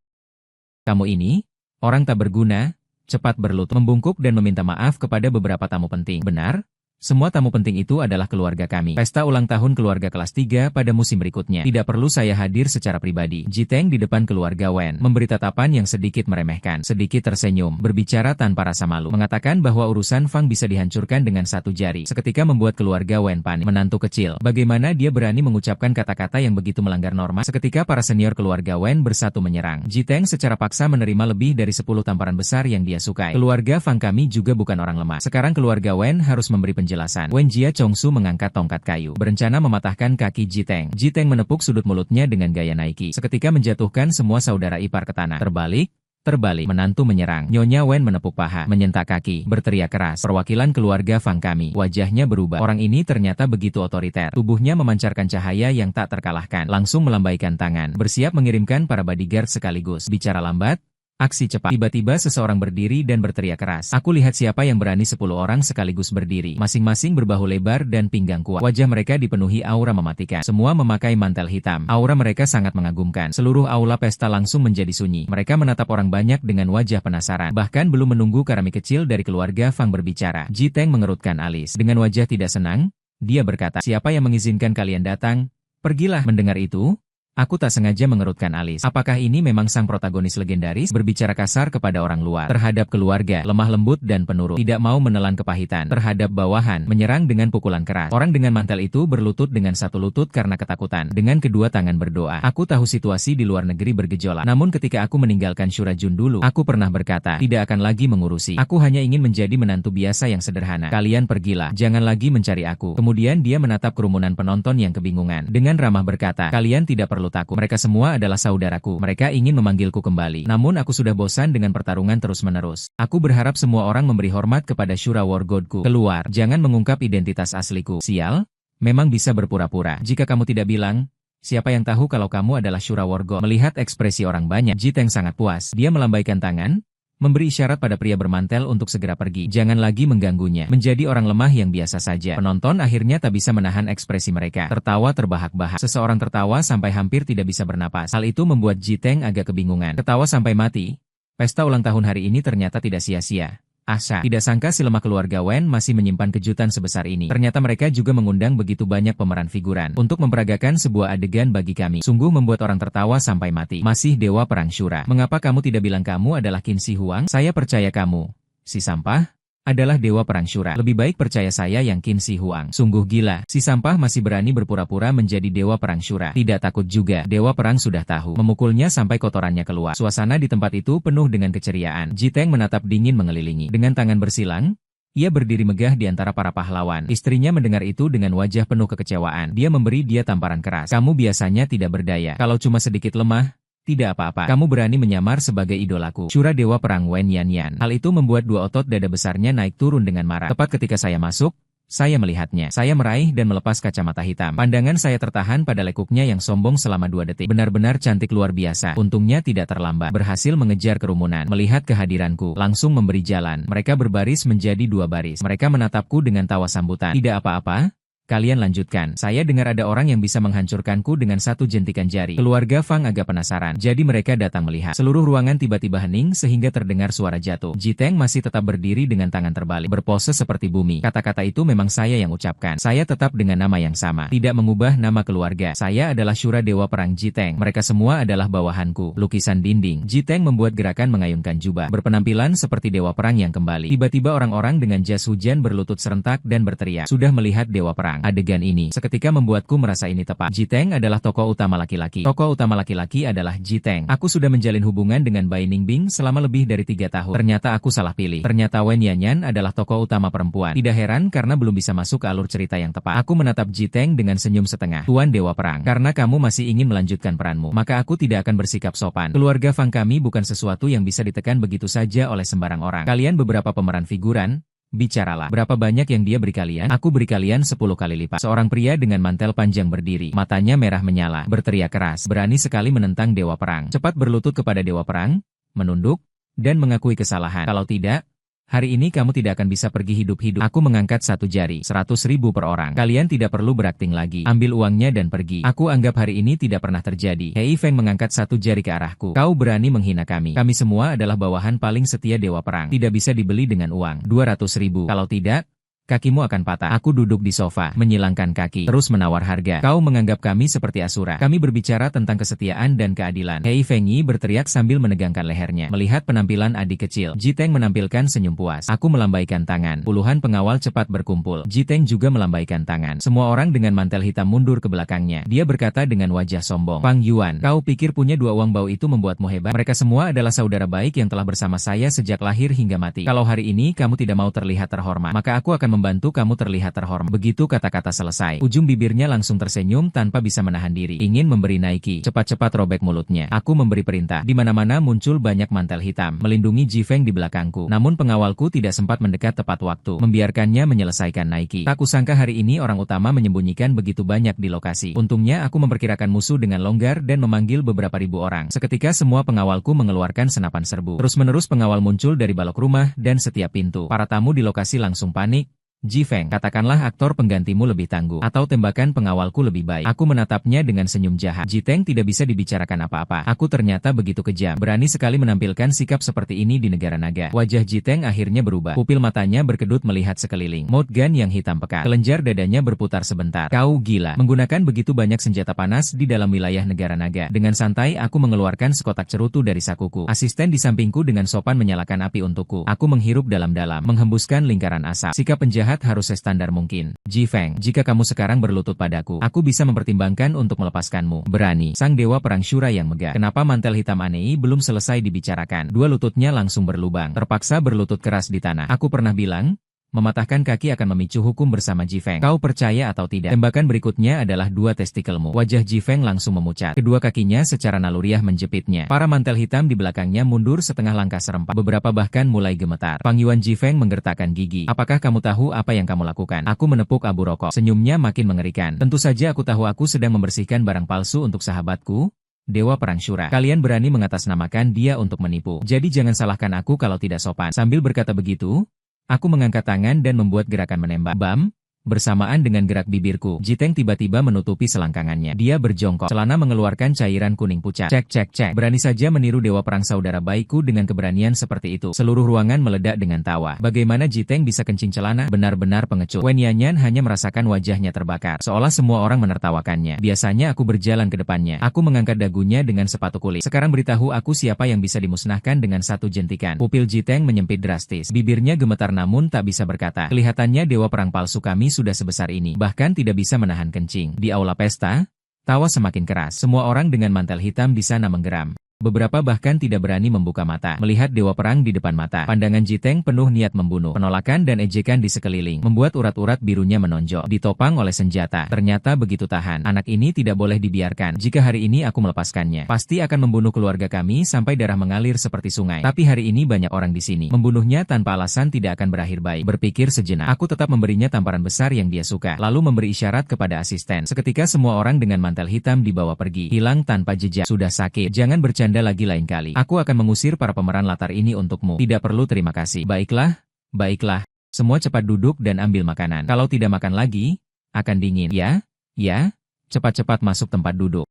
Kamu ini, orang tak berguna." Cepat berlutut, membungkuk dan meminta maaf kepada beberapa tamu penting. "Benar? Semua tamu penting itu adalah keluarga kami. Pesta ulang tahun keluarga kelas 3 pada musim berikutnya. Tidak perlu saya hadir secara pribadi." Jiteng di depan keluarga Wen memberi tatapan yang sedikit meremehkan, sedikit tersenyum, berbicara tanpa rasa malu, mengatakan bahwa urusan Fang bisa dihancurkan dengan satu jari. Seketika membuat keluarga Wen panik. Menantu kecil, bagaimana dia berani mengucapkan kata-kata yang begitu melanggar norma? Seketika para senior keluarga Wen bersatu menyerang. Jiteng secara paksa menerima lebih dari 10 tamparan besar yang dia sukai. "Keluarga Fang kami juga bukan orang lemah. Sekarang keluarga Wen harus memberi penjelasan." Wen Jia Chongsu mengangkat tongkat kayu, berencana mematahkan kaki Jiteng. Jiteng menepuk sudut mulutnya dengan gaya Nike, seketika menjatuhkan semua saudara ipar ke tanah. Terbalik, menantu menyerang. Nyonya Wen menepuk paha, menyentak kaki, berteriak keras. "Perwakilan keluarga Fang kami." Wajahnya berubah. Orang ini ternyata begitu otoriter. Tubuhnya memancarkan cahaya yang tak terkalahkan. Langsung melambaikan tangan, bersiap mengirimkan para bodyguard sekaligus. Bicara lambat, aksi cepat. Tiba-tiba seseorang berdiri dan berteriak keras. Aku lihat siapa yang berani 10 orang sekaligus berdiri. Masing-masing berbahu lebar dan pinggang kuat. Wajah mereka dipenuhi aura mematikan. Semua memakai mantel hitam. Aura mereka sangat mengagumkan. Seluruh aula pesta langsung menjadi sunyi. Mereka menatap orang banyak dengan wajah penasaran. Bahkan belum menunggu Karami kecil dari keluarga Fang berbicara, Jiteng mengerutkan alis. Dengan wajah tidak senang, dia berkata, "Siapa yang mengizinkan kalian datang? Pergilah." Mendengar itu, Aku tak sengaja mengerutkan alis. Apakah ini memang sang protagonis legendaris berbicara kasar kepada orang luar, terhadap keluarga, lemah lembut dan penurut, tidak mau menelan kepahitan, terhadap bawahan, menyerang dengan pukulan keras. Orang dengan mantel itu berlutut dengan satu lutut karena ketakutan, dengan kedua tangan berdoa. Aku tahu situasi di luar negeri bergejolak. Namun ketika aku meninggalkan Shurajun dulu, aku pernah berkata, tidak akan lagi mengurusi. Aku hanya ingin menjadi menantu biasa yang sederhana. Kalian pergilah, jangan lagi mencari aku. Kemudian dia menatap kerumunan penonton yang kebingungan. Dengan ramah berkata, kalian tidak perlu takut. Mereka semua adalah saudaraku. Mereka ingin memanggilku kembali. Namun aku sudah bosan dengan pertarungan terus-menerus. Aku berharap semua orang memberi hormat kepada Shura War Godku. Keluar, jangan mengungkap identitas asliku. Sial, memang bisa berpura-pura. Jika kamu tidak bilang, siapa yang tahu kalau kamu adalah Shura War God? Melihat ekspresi orang banyak, Jiteng sangat puas. Dia melambaikan tangan, memberi isyarat pada pria bermantel untuk segera pergi. Jangan lagi mengganggunya. Menjadi orang lemah yang biasa saja. Penonton akhirnya tak bisa menahan ekspresi mereka. Tertawa terbahak-bahak. Seseorang tertawa sampai hampir tidak bisa bernapas. Hal itu membuat Jiteng agak kebingungan. Ketawa sampai mati. Pesta ulang tahun hari ini ternyata tidak sia-sia. Asa, tidak sangka si lemah keluarga Wen masih menyimpan kejutan sebesar ini. Ternyata mereka juga mengundang begitu banyak pemeran figuran untuk memperagakan sebuah adegan bagi kami. Sungguh membuat orang tertawa sampai mati. Masih Dewa Perang Shura. Mengapa kamu tidak bilang kamu adalah Qin Shi Huang? Saya percaya kamu, si sampah, adalah Dewa Perang Shura. Lebih baik percaya saya yang Qin Shi Huang. Sungguh gila. Si sampah masih berani berpura-pura menjadi Dewa Perang Shura. Tidak takut juga. Dewa Perang sudah tahu. Memukulnya sampai kotorannya keluar. Suasana di tempat itu penuh dengan keceriaan. Jiteng menatap dingin mengelilingi. Dengan tangan bersilang, ia berdiri megah di antara para pahlawan. Istrinya mendengar itu dengan wajah penuh kekecewaan. Dia memberi dia tamparan keras. Kamu biasanya tidak berdaya. Kalau cuma sedikit lemah, tidak apa-apa. Kamu berani menyamar sebagai idolaku. Shura Dewa Perang Wen Yanyan. Hal itu membuat dua otot dada besarnya naik turun dengan marah. Tepat ketika saya masuk, saya melihatnya. Saya meraih dan melepas kacamata hitam. Pandangan saya tertahan pada lekuknya yang sombong selama 2 detik. Benar-benar cantik luar biasa. Untungnya tidak terlambat. Berhasil mengejar kerumunan. Melihat kehadiranku, langsung memberi jalan. Mereka berbaris menjadi 2 baris. Mereka menatapku dengan tawa sambutan. Tidak apa-apa. Kalian lanjutkan. Saya dengar ada orang yang bisa menghancurkanku dengan 1 jentikan jari. Keluarga Fang agak penasaran. Jadi mereka datang melihat. Seluruh ruangan tiba-tiba hening sehingga terdengar suara jatuh. Jiteng masih tetap berdiri dengan tangan terbalik. Berpose seperti bumi. Kata-kata itu memang saya yang ucapkan. Saya tetap dengan nama yang sama. Tidak mengubah nama keluarga. Saya adalah Shura Dewa Perang Jiteng. Mereka semua adalah bawahanku. Lukisan dinding. Jiteng membuat gerakan mengayunkan jubah. Berpenampilan seperti Dewa Perang yang kembali. Tiba-tiba orang-orang dengan jas hujan berlutut serentak dan berteriak. Sudah melihat Dewa Perang. Adegan ini seketika membuatku merasa ini tepat. Jiteng adalah tokoh utama laki-laki. Tokoh utama laki-laki adalah Jiteng. Aku sudah menjalin hubungan dengan Bai Ningbing selama lebih dari 3 tahun. Ternyata aku salah pilih. Ternyata Wen Yanyan adalah tokoh utama perempuan. Tidak heran karena belum bisa masuk ke alur cerita yang tepat. Aku menatap Jiteng dengan senyum setengah. Tuan Dewa Perang, karena kamu masih ingin melanjutkan peranmu, maka aku tidak akan bersikap sopan. Keluarga Fang kami bukan sesuatu yang bisa ditekan begitu saja oleh sembarang orang. Kalian beberapa pemeran figuran, bicaralah. Berapa banyak yang dia beri kalian? Aku beri kalian 10 kali lipat. Seorang pria dengan mantel panjang berdiri. Matanya merah menyala. Berteriak keras. Berani sekali menentang Dewa Perang. Cepat berlutut kepada Dewa Perang, menunduk, dan mengakui kesalahan. Kalau tidak, hari ini kamu tidak akan bisa pergi hidup-hidup. Aku mengangkat 1 jari. 100.000 per orang. Kalian tidak perlu berakting lagi. Ambil uangnya dan pergi. Aku anggap hari ini tidak pernah terjadi. Hei Feng mengangkat 1 jari ke arahku. Kau berani menghina kami. Kami semua adalah bawahan paling setia Dewa Perang. Tidak bisa dibeli dengan uang. 200.000. Kalau tidak, kakimu akan patah. Aku duduk di sofa, menyilangkan kaki, terus menawar harga. Kau menganggap kami seperti asura. Kami berbicara tentang kesetiaan dan keadilan. Hei Feng Yi berteriak sambil menegangkan lehernya. Melihat penampilan adik kecil, Jiteng menampilkan senyum puas. Aku melambaikan tangan. Puluhan pengawal cepat berkumpul. Jiteng juga melambaikan tangan. Semua orang dengan mantel hitam mundur ke belakangnya. Dia berkata dengan wajah sombong. Fang Yuan, kau pikir punya 2 uang bau itu membuatmu hebat? Mereka semua adalah saudara baik yang telah bersama saya sejak lahir hingga mati. Kalau hari ini kamu tidak mau terlihat terhormat, maka aku akan membantu kamu terlihat terhormat. Begitu kata-kata selesai, ujung bibirnya langsung tersenyum tanpa bisa menahan diri. Ingin memberi Nike. Cepat-cepat robek mulutnya. Aku memberi perintah. Di mana-mana muncul banyak mantel hitam, melindungi Ji Feng di belakangku. Namun pengawalku tidak sempat mendekat tepat waktu, membiarkannya menyelesaikan Nike. Tak kusangka hari ini orang utama menyembunyikan begitu banyak di lokasi. Untungnya aku memperkirakan musuh dengan longgar dan memanggil beberapa ribu orang. Seketika semua pengawalku mengeluarkan senapan serbu. Terus-menerus pengawal muncul dari balok rumah dan setiap pintu. Para tamu di lokasi langsung panik Ji Feng, katakanlah aktor penggantimu lebih tangguh, atau tembakan pengawalku lebih baik. Aku menatapnya dengan senyum jahat. Ji Teng tidak bisa dibicarakan apa-apa. Aku ternyata begitu kejam. Berani sekali menampilkan sikap seperti ini di negara naga. Wajah Ji Teng akhirnya berubah. Pupil matanya berkedut melihat sekeliling. Mode gun yang hitam pekat. Kelenjar dadanya berputar sebentar. Kau gila. Menggunakan begitu banyak senjata panas di dalam wilayah negara naga. Dengan santai aku mengeluarkan sekotak cerutu dari sakuku. Asisten di sampingku dengan sopan menyalakan api untukku. Aku menghirup dalam-dalam, menghembuskan lingkaran asap. Sikap penjahat harus sestandar mungkin. Ji Feng, jika kamu sekarang berlutut padaku, aku bisa mempertimbangkan untuk melepaskanmu. Berani. Sang dewa perang Shura yang megah. Kenapa mantel hitam aneh belum selesai dibicarakan? Dua lututnya langsung berlubang. Terpaksa berlutut keras di tanah. Aku pernah bilang, mematahkan kaki akan memicu hukum bersama Ji Feng. Kau percaya atau tidak? Tembakan berikutnya adalah dua testikelmu. Wajah Ji Feng langsung memucat. Kedua kakinya secara naluriah menjepitnya. Para mantel hitam di belakangnya mundur setengah langkah serempak. Beberapa bahkan mulai gemetar. Pang Yuan Ji Feng menggertakkan gigi. Apakah kamu tahu apa yang kamu lakukan? Aku menepuk abu rokok. Senyumnya makin mengerikan. Tentu saja aku tahu aku sedang membersihkan barang palsu untuk sahabatku, Dewa Perang Shura. Kalian berani mengatasnamakan dia untuk menipu. Jadi jangan salahkan aku kalau tidak sopan. Sambil berkata begitu, aku mengangkat tangan dan membuat gerakan menembak. Bam! Bersamaan dengan gerak bibirku, Ji Teng tiba-tiba menutupi selangkangannya. Dia berjongkok. Celana mengeluarkan cairan kuning pucat. Cek cek cek. Berani saja meniru dewa perang saudara baikku dengan keberanian seperti itu. Seluruh ruangan meledak dengan tawa. Bagaimana Ji Teng bisa kencing celana? Benar-benar pengecut. Wen Yanyan hanya merasakan wajahnya terbakar. Seolah semua orang menertawakannya. Biasanya aku berjalan ke depannya. Aku mengangkat dagunya dengan sepatu kulit. Sekarang beritahu aku siapa yang bisa dimusnahkan dengan satu jentikan. Pupil Ji Teng menyempit drastis. Bibirnya gemetar namun tak bisa berkata. Kelihatannya dewa perang palsu kami sudah sebesar ini, bahkan tidak bisa menahan kencing. Di aula pesta, tawa semakin keras. Semua orang dengan mantel hitam di sana menggeram. Beberapa bahkan tidak berani membuka mata. Melihat dewa perang di depan mata, pandangan Ji Teng penuh niat membunuh. Penolakan dan ejekan di sekeliling membuat urat-urat birunya menonjol. Ditopang oleh senjata. Ternyata begitu tahan. Anak ini tidak boleh dibiarkan. Jika hari ini aku melepaskannya, pasti akan membunuh keluarga kami sampai darah mengalir seperti sungai. Tapi hari ini banyak orang di sini. Membunuhnya tanpa alasan tidak akan berakhir baik. Berpikir sejenak, aku tetap memberinya tamparan besar yang dia suka. Lalu memberi isyarat kepada asisten. Seketika semua orang dengan mantel hitam dibawa pergi. Hilang tanpa jejak. Sudah sakit. Jangan bercanda lagi lain kali. Aku akan mengusir para pemeran latar ini untukmu. Tidak perlu terima kasih. Baiklah, baiklah. Semua cepat duduk dan ambil makanan. Kalau tidak makan lagi, akan dingin. Ya, ya. Cepat-cepat masuk tempat duduk.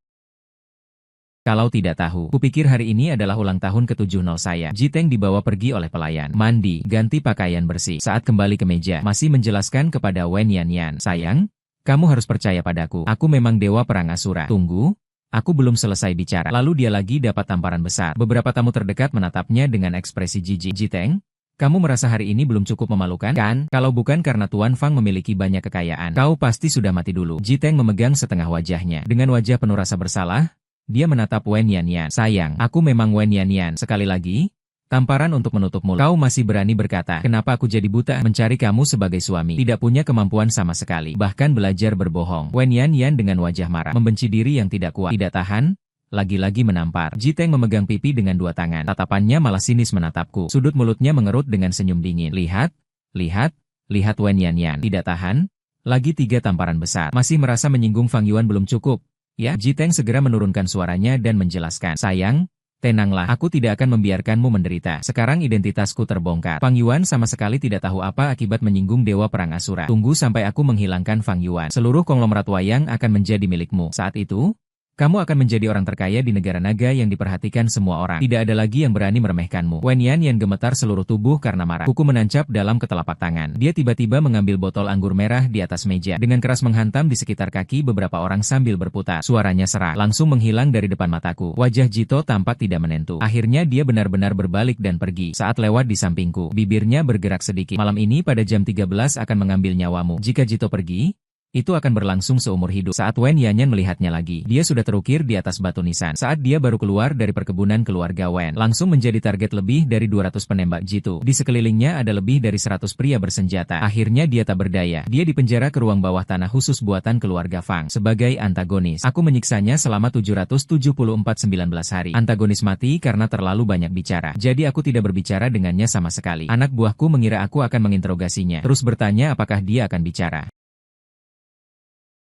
Kalau tidak tahu, kupikir hari ini adalah ulang tahun ke-70 saya. Ji Teng dibawa pergi oleh pelayan. Mandi, ganti pakaian bersih. Saat kembali ke meja, masih menjelaskan kepada Wen Yanyan. Sayang, kamu harus percaya padaku. Aku memang dewa perang Asura. Tunggu. Aku belum selesai bicara. Lalu dia lagi dapat tamparan besar. Beberapa tamu terdekat menatapnya dengan ekspresi jijik. Ji Teng, kamu merasa hari ini belum cukup memalukan, kan? Kalau bukan karena Tuan Fang memiliki banyak kekayaan, kau pasti sudah mati dulu. Ji Teng memegang setengah wajahnya. Dengan wajah penuh rasa bersalah, dia menatap Wen Yanyan. Sayang, aku memang Wen Yanyan. Sekali lagi, tamparan untuk menutup mulut. Kau masih berani berkata, kenapa aku jadi buta? Mencari kamu sebagai suami. Tidak punya kemampuan sama sekali. Bahkan belajar berbohong. Wen Yanyan dengan wajah marah. Membenci diri yang tidak kuat. Tidak tahan. Lagi-lagi menampar. Ji Teng memegang pipi dengan dua tangan. Tatapannya malah sinis menatapku. Sudut mulutnya mengerut dengan senyum dingin. Lihat. Lihat Wen Yanyan. Tidak tahan. Lagi 3 tamparan besar. Masih merasa menyinggung Fang Yuan belum cukup. Ya, Ji Teng segera menurunkan suaranya dan menjelaskan. Sayang. Tenanglah, aku tidak akan membiarkanmu menderita. Sekarang identitasku terbongkar. Fang Yuan sama sekali tidak tahu apa akibat menyinggung dewa perang Asura. Tunggu sampai aku menghilangkan Fang Yuan. Seluruh konglomerat wayang akan menjadi milikmu. Saat itu, kamu akan menjadi orang terkaya di negara naga yang diperhatikan semua orang. Tidak ada lagi yang berani meremehkanmu. Wen Yanyan gemetar seluruh tubuh karena marah. Kuku menancap dalam ketelapak tangan. Dia tiba-tiba mengambil botol anggur merah di atas meja. Dengan keras menghantam di sekitar kaki beberapa orang sambil berputar. Suaranya serak, langsung menghilang dari depan mataku. Wajah Jito tampak tidak menentu. Akhirnya dia benar-benar berbalik dan pergi. Saat lewat di sampingku, bibirnya bergerak sedikit. Malam ini pada jam 13 akan mengambil nyawamu. Jika Jito pergi, itu akan berlangsung seumur hidup. Saat Wen Yanyan melihatnya lagi, dia sudah terukir di atas batu nisan. Saat dia baru keluar dari perkebunan keluarga Wen, langsung menjadi target lebih dari 200 penembak jitu. Di sekelilingnya ada lebih dari 100 pria bersenjata. Akhirnya dia tak berdaya. Dia dipenjara ke ruang bawah tanah khusus buatan keluarga Fang. Sebagai antagonis, aku menyiksanya selama 774 19 hari. Antagonis mati karena terlalu banyak bicara. Jadi aku tidak berbicara dengannya sama sekali. Anak buahku mengira aku akan menginterogasinya. Terus bertanya apakah dia akan bicara.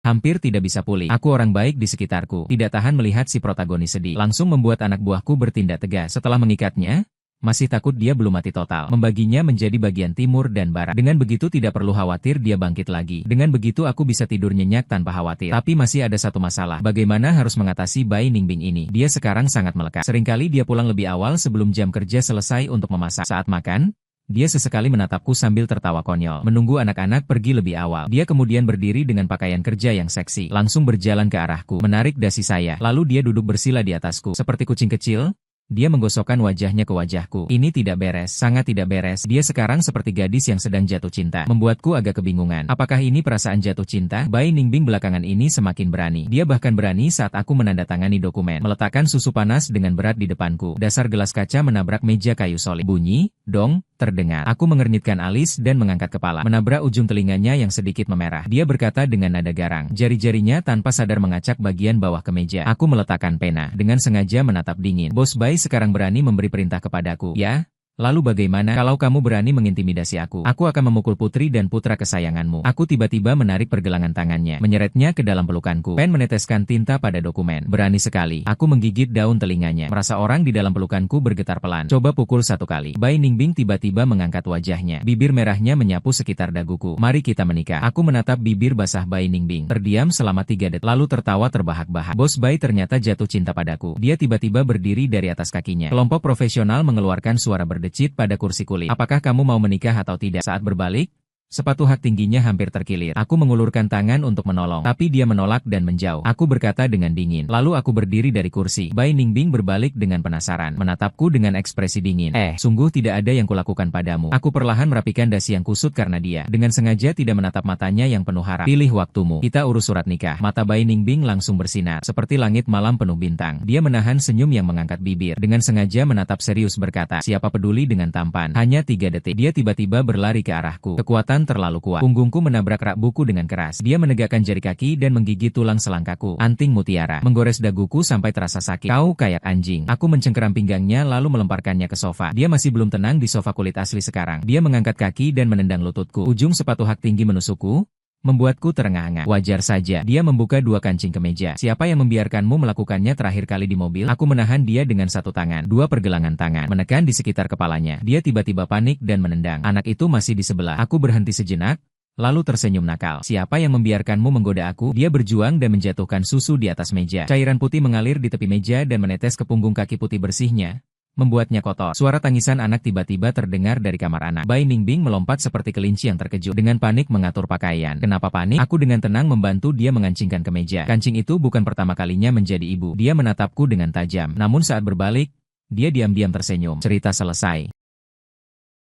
Hampir tidak bisa pulih. Aku orang baik di sekitarku. Tidak tahan melihat si protagonis sedih. Langsung membuat anak buahku bertindak tegas. Setelah mengikatnya, Masih takut dia belum mati total. Membaginya menjadi bagian timur dan barat. Dengan begitu tidak perlu khawatir dia bangkit lagi. Dengan begitu aku bisa tidur nyenyak tanpa khawatir. Tapi masih ada satu masalah. Bagaimana harus mengatasi Bai Ningbing ini? Dia sekarang sangat melekat. Seringkali dia pulang lebih awal sebelum jam kerja selesai untuk memasak. Saat makan, dia sesekali menatapku sambil tertawa konyol. Menunggu anak-anak pergi lebih awal. Dia kemudian berdiri dengan pakaian kerja yang seksi. Langsung berjalan ke arahku. Menarik dasi saya. Lalu dia duduk bersila di atasku. Seperti kucing kecil, dia menggosokkan wajahnya ke wajahku. Ini tidak beres, sangat tidak beres. Dia sekarang seperti gadis yang sedang jatuh cinta. Membuatku agak kebingungan. Apakah ini perasaan jatuh cinta? Bai Ningbing belakangan ini semakin berani. Dia bahkan berani saat aku menandatangani dokumen. Meletakkan susu panas dengan berat di depanku. Dasar gelas kaca menabrak meja kayu solid. Bunyi, dong, terdengar. Aku mengernyitkan alis dan mengangkat kepala. Menabrak ujung telinganya yang sedikit memerah. Dia berkata dengan nada garang. Jari-jarinya tanpa sadar mengacak bagian bawah ke meja. Aku meletakkan pena. Dengan sengaja menatap dingin. Bos Bai sekarang berani memberi perintah kepadaku. Ya? Lalu bagaimana kalau kamu berani mengintimidasi aku? Aku akan memukul putri dan putra kesayanganmu. Aku tiba-tiba menarik pergelangan tangannya, menyeretnya ke dalam pelukanku. Pen meneteskan tinta pada dokumen. Berani sekali. Aku menggigit daun telinganya. Merasa orang di dalam pelukanku bergetar pelan. Coba pukul 1 kali. Bai Ningbing tiba-tiba mengangkat wajahnya. Bibir merahnya menyapu sekitar daguku. Mari kita menikah. Aku menatap bibir basah Bai Ningbing. Terdiam selama 3 detik. Lalu tertawa terbahak-bahak. Bos Bai ternyata jatuh cinta padaku. Dia tiba-tiba berdiri dari atas kakinya. Kelompok profesional mengeluarkan suara berdecit pada kursi kulit. Apakah kamu mau menikah atau tidak? Saat berbalik, sepatu hak tingginya hampir terkilir. Aku mengulurkan tangan untuk menolong, tapi dia menolak dan menjauh. Aku berkata dengan dingin. Lalu aku berdiri dari kursi. Bai Ningbing berbalik dengan penasaran, menatapku dengan ekspresi dingin. Sungguh tidak ada yang kulakukan padamu. Aku perlahan merapikan dasi yang kusut karena dia. Dengan sengaja tidak menatap matanya yang penuh harap. Pilih waktumu. Kita urus surat nikah. Mata Bai Ningbing langsung bersinar, seperti langit malam penuh bintang. Dia menahan senyum yang mengangkat bibir. Dengan sengaja menatap serius berkata, siapa peduli dengan tampan. Hanya 3 detik. Dia tiba-tiba berlari ke arahku. Kekuatan terlalu kuat. Punggungku menabrak rak buku dengan keras. Dia menegakkan jari kaki dan menggigit tulang selangkaku. Anting mutiara menggores daguku sampai terasa sakit. Kau kayak anjing. Aku mencengkeram pinggangnya lalu melemparkannya ke sofa. Dia masih belum tenang di sofa kulit asli sekarang. Dia mengangkat kaki dan menendang lututku. Ujung sepatu hak tinggi menusukku, membuatku terengah-engah. Wajar saja. Dia membuka 2 kancing kemeja. Siapa yang membiarkanmu melakukannya terakhir kali di mobil? Aku menahan dia dengan 1 tangan. 2 pergelangan tangan menekan di sekitar kepalanya. Dia tiba-tiba panik dan menendang. Anak itu masih di sebelah. Aku berhenti sejenak, lalu tersenyum nakal. Siapa yang membiarkanmu menggoda aku? Dia berjuang dan menjatuhkan susu di atas meja. Cairan putih mengalir di tepi meja dan menetes ke punggung kaki putih bersihnya, membuatnya kotor. Suara tangisan anak tiba-tiba terdengar dari kamar anak. Bai Ningbing melompat seperti kelinci yang terkejut. Dengan panik mengatur pakaian. Kenapa panik? Aku dengan tenang membantu dia mengancingkan kemeja. Kancing itu bukan pertama kalinya menjadi ibu. Dia menatapku dengan tajam. Namun saat berbalik, dia diam-diam tersenyum. Cerita selesai.